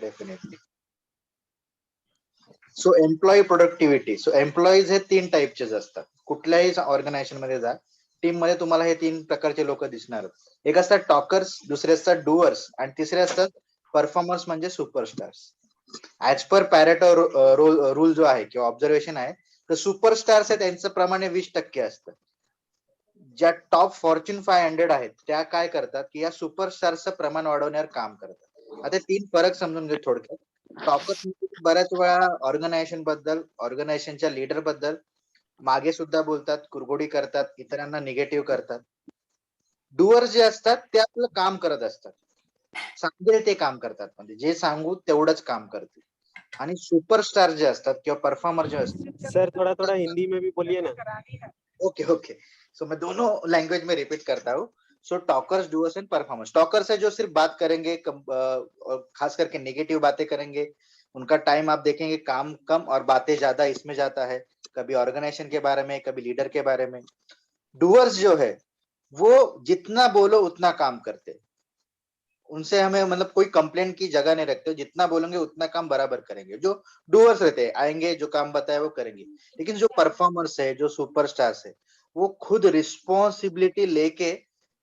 Definitely. सो employee productivity. सो employees हे 3 टाईपचेच असतात. कुठल्याही organisation मध्ये जा, टीम मध्ये तुम्हाला हे 3 प्रकारचे लोक दिसणार. एक असतात टॉकर्स, दुसरे असतात डुअर्स आणि तिसरे असतात परफॉर्मर्स म्हणजे superstars. As per Pareto rule जो आहे किंवा ऑब्झर्वेशन आहे, तर सुपरस्टार्स आहे त्यांचं प्रमाण 20% असतं. ज्या टॉप फॉर्च्यून 500 आहेत त्या काय करतात की या सुपरस्टारचं प्रमाण वाढवण्यावर काम करतात. आता 3 फरक समजून घे थोडक्यात. टॉपर बऱ्याच वेळा ऑर्गनायझेशन बद्दल, ऑर्गनायझेशनच्या लीडर बद्दल मागे सुद्धा बोलतात, कुरघोडी करतात, इतरांना निगेटिव्ह करतात. डुअर जे असतात ते आपलं काम करत असतात, सांगेल ते काम करतात, म्हणजे जे सांगू तेवढंच काम करतील. आणि सुपरस्टार जे असतात किंवा परफॉर्मर जे असतात. सर थोड़ा थोड़ा हिंदी में भी बोलिए ना. Okay okay. सो मैं दोनों लैंग्वेज में रिपीट करता हूँ. So talkers, doers and performers. Talkers है जो सिर्फ बात करेंगे, खास करके नेगेटिव बातें करेंगे. उनका टाइम आप देखेंगे काम कम और बातें ज्यादा इसमें जाता है, कभी ऑर्गेनाइजेशन के बारे में, कभी लीडर के बारे में. डूअर्स जो है वो जितना बोलो उतना काम करते, उनसे हमें मतलब कोई कंप्लेंट की जगह नहीं रखते, जितना बोलेंगे उतना काम बराबर करेंगे. जो डूअर्स रहते हैं आएंगे, जो काम बताया वो करेंगे. लेकिन जो परफॉर्मर्स है, जो सुपरस्टार्स है, वो खुद रिस्पॉन्सिबिलिटी लेके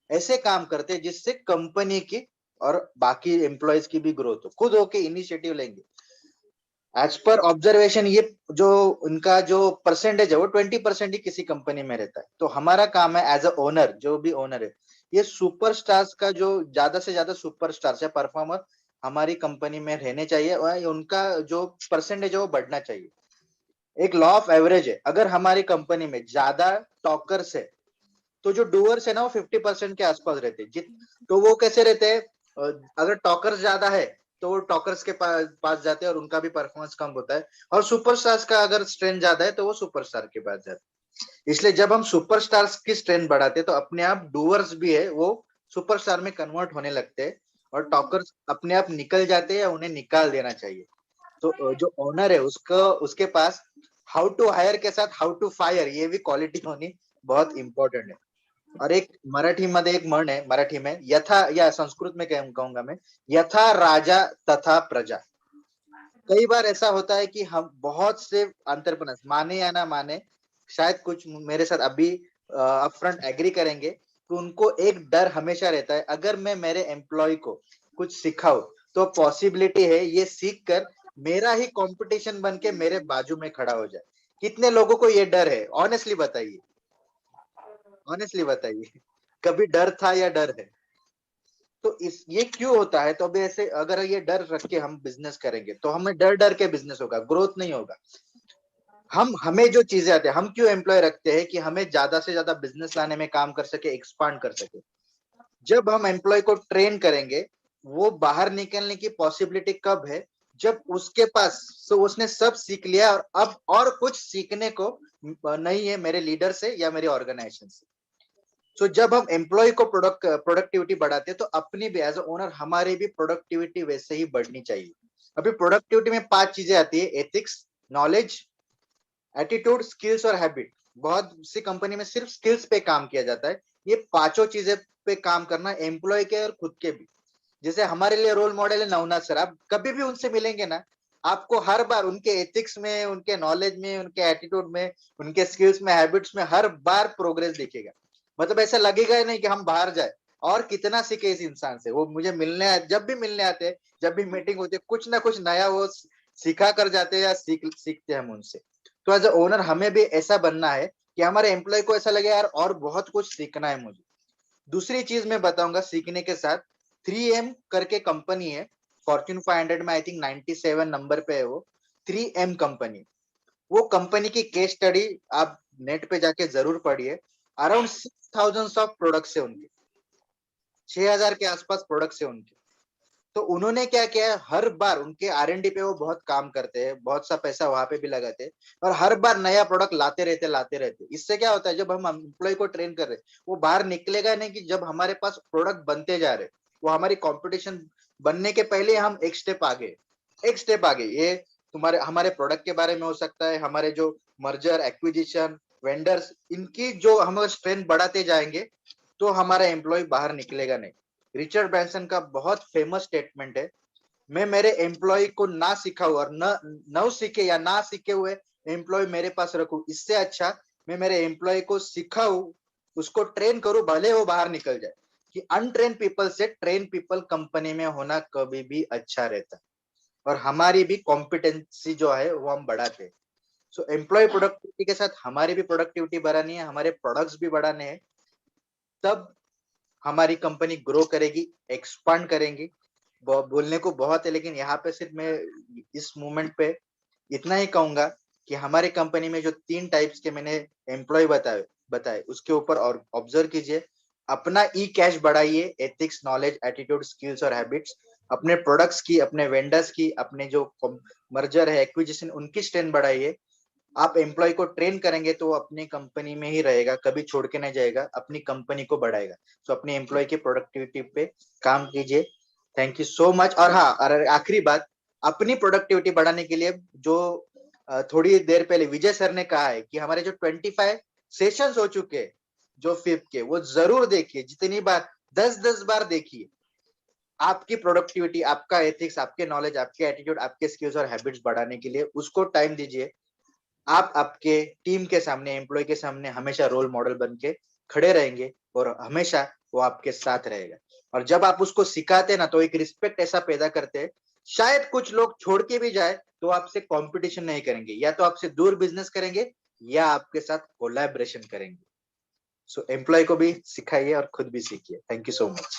ऐसे काम करते हैं जिससे कंपनी की और बाकी एम्प्लॉयज की भी ग्रोथ हो, खुद होके इनिशिएटिव लेंगे. एज पर ऑब्जर्वेशन ये जो उनका जो परसेंटेज है वो 20% ही किसी कंपनी में रहता है. तो हमारा काम है एज अ ओनर, जो भी ओनर है, ये सुपरस्टार्स का जो ज्यादा से ज्यादा सुपरस्टार्स या परफॉर्मर हमारी कंपनी में रहने चाहिए और उनका जो परसेंटेज है वो बढ़ना चाहिए. एक लॉ ऑफ एवरेज है, अगर हमारी कंपनी में ज्यादा टॉकर्स है तो जो डूअर्स है ना वो 50% के आसपास रहते हैं. तो वो कैसे रहते हैं, अगर टॉकर्स ज्यादा है तो वो टॉकर्स के पास जाते हैं और उनका भी परफॉर्मेंस कम होता है. और सुपरस्टार्स का अगर स्ट्रेंथ ज्यादा है तो वो सुपरस्टार के पास जाते हैं. इसलिए जब हम सुपरस्टार्स की स्ट्रेंथ बढ़ाते हैं तो अपने आप डूअर्स भी है वो सुपरस्टार में कन्वर्ट होने लगते हैं और टॉकर्स अपने आप निकल जाते हैं या उन्हें निकाल देना चाहिए. तो जो ओनर है उसको, उसके पास हाउ टू हायर के साथ हाउ टू फायर ये भी क्वालिटी होनी बहुत इंपॉर्टेंट है. और एक मराठी मध्ये एक म्हण है, मराठी में यथा, या संस्कृत में कहूंगा मैं, यथा राजा तथा प्रजा. कई बार ऐसा होता है कि हम बहुत से अंतरपनस माने या ना माने, शायद कुछ मेरे साथ अभी अपफ्रंट एग्री करेंगे कि उनको एक डर हमेशा रहता है, अगर मैं मेरे एम्प्लॉय को कुछ सिखाऊं तो पॉसिबिलिटी है ये सीख कर मेरा ही कंपटीशन बन के मेरे बाजू में खड़ा हो जाए. कितने लोगों को ये डर है? ऑनेस्टली बताइए, ऑनेस्टली बताइए, कभी डर था या डर है? तो इस ये क्यों होता है? तो अभी ऐसे अगर ये डर रख के हम बिजनेस करेंगे तो हमें डर डर के बिजनेस होगा, ग्रोथ नहीं होगा. हमें जो चीजें आते हैं, हम क्यों एम्प्लॉय रखते हैं कि हमें ज्यादा से ज्यादा बिजनेस लाने में काम कर सके, एक्सपांड कर सके. जब हम एम्प्लॉय को ट्रेन करेंगे, वो बाहर निकलने की पॉसिबिलिटी कब है? जब उसके पास तो उसने सब सीख लिया और अब और कुछ सीखने को नहीं है मेरे लीडर से या मेरे ऑर्गेनाइजेशन से. तो जब हम एम्प्लॉय को प्रोडक्टिविटी बढ़ाते हैं तो अपनी भी एज अ ओनर हमारी भी प्रोडक्टिविटी वैसे ही बढ़नी चाहिए. अभी प्रोडक्टिविटी में 5 चीजें आती है: एथिक्स, नॉलेज, एटीट्यूड, स्किल्स और हैबिट. बहुत सी कंपनी में सिर्फ स्किल्स पे काम किया जाता है. ये पांचों चीजें पे काम करना एम्प्लॉय के और खुद के भी. जैसे हमारे लिए रोल मॉडल है नवनाथ सर, आप कभी भी उनसे मिलेंगे ना, आपको हर बार उनके एथिक्स में, उनके नॉलेज में, उनके एटीट्यूड में, उनके स्किल्स में, हैबिट्स में हर बार प्रोग्रेस दिखेगा. मतलब ऐसा लगेगा ही नहीं कि हम बाहर जाए और कितना सीखे इस इंसान से. वो मुझे मिलने, जब भी मिलने आते हैं, जब भी मीटिंग होती है, कुछ ना कुछ नया वो सिखा कर जाते हैं या सीखते हैं हम उनसे. तो एज अ ओनर हमें भी ऐसा बनना है कि हमारे एम्प्लॉय को ऐसा लगे यार और बहुत कुछ सीखना है मुझे. दूसरी चीज मैं बताऊंगा सीखने के साथ, 3M करके कंपनी है, फॉर्च्यून 500 में आई थिंक 97 नंबर पे है वो. 3M कंपनी, वो कंपनी की केस स्टडी आप नेट पे जाके जरूर पढ़िए. अराउंड 6000 ऑफ प्रोडक्ट्स है उनके, 6000 के आसपास प्रोडक्ट्स है उनके. तो उन्होंने क्या किया है, हर बार उनके R&D पे वो बहुत काम करते हैं, बहुत सा पैसा वहां पे भी लगाते हैं और हर बार नया प्रोडक्ट लाते रहते. इससे क्या होता है, जब हम एम्प्लॉय को ट्रेन कर रहे हैं वो बाहर निकलेगा नहीं कि जब हमारे पास प्रोडक्ट बनते जा रहे, वो हमारी कंपटीशन बनने के पहले हम एक स्टेप आगे, एक स्टेप आगे. ये तुम्हारे हमारे प्रोडक्ट के बारे में हो सकता है, हमारे जो मर्जर एक्विजिशन वेंडर्स, इनकी जो हम स्ट्रेंथ बढ़ाते जाएंगे तो हमारा एम्प्लॉय बाहर निकलेगा नहीं. रिचर्ड ब्रैंसन का बहुत फेमस स्टेटमेंट है, मैं मेरे एम्प्लॉय को ना सिखाऊं और न सीखे या ना सीखे हुए एम्प्लॉय मेरे पास रखूं, इससे अच्छा मैं मेरे एम्प्लॉय को सिखाऊं, उसको ट्रेन करूं, भले वो बाहर निकल जाए। कि अनट्रेन पीपल से ट्रेन पीपल कंपनी में होना कभी भी अच्छा रहता है, और हमारी भी कॉम्पिटेंसी जो है वो हम बढ़ाते हैं। सो एम्प्लॉय प्रोडक्टिविटी के साथ हमारी भी प्रोडक्टिविटी बढ़ानी है, हमारे प्रोडक्ट्स भी बढ़ाने हैं, तब हमारी कंपनी ग्रो करेगी, एक्सपांड करेंगी। बोलने को बहुत है, लेकिन यहाँ पे सिर्फ मैं इस मोमेंट पे इतना ही कहूंगा कि हमारी कंपनी में जो 3 टाइप्स के मैंने एम्प्लॉय बताए बताए उसके ऊपर और ऑब्जर्व कीजिए। अपना ई कैश बढ़ाइए, एथिक्स, नॉलेज, एटीट्यूड, स्किल्स और हैबिट्स। अपने प्रोडक्ट्स की, अपने वेंडर्स की, अपने जो मर्जर है, एक्विजिशन, उनकी स्ट्रेंथ बढ़ाइए। आप एम्प्लॉय को ट्रेन करेंगे तो वो अपनी कंपनी में ही रहेगा, कभी छोड़ के नहीं जाएगा, अपनी कंपनी को बढ़ाएगा। सो अपने एम्प्लॉय की प्रोडक्टिविटी पे काम कीजिए। Thank you so much. और हाँ, और आखिरी बात, अपनी प्रोडक्टिविटी बढ़ाने के लिए जो थोड़ी देर पहले विजय सर ने कहा है कि हमारे जो 25 सेशंस हो चुके हैं जो फिफ्थ के, वो जरूर देखिए, जितनी बार, 10-10 बार देखिए। आपकी प्रोडक्टिविटी, आपका एथिक्स, आपके नॉलेज, आपके एटीट्यूड, आपके स्किल्स और हैबिट्स बढ़ाने के लिए उसको टाइम दीजिए। आप आपके टीम के सामने, एम्प्लॉय के सामने हमेशा रोल मॉडल बन के खड़े रहेंगे, और हमेशा वो आपके साथ रहेगा। और जब आप उसको सिखाते ना, तो एक रिस्पेक्ट ऐसा पैदा करते हैं, शायद कुछ लोग छोड़ के भी जाए तो आपसे कंपटीशन नहीं करेंगे, या तो आपसे दूर बिजनेस करेंगे या आपके साथ कोलैबोरेशन करेंगे। सो एम्प्लॉय को भी सिखाइए और खुद भी सीखिए। Thank you so much.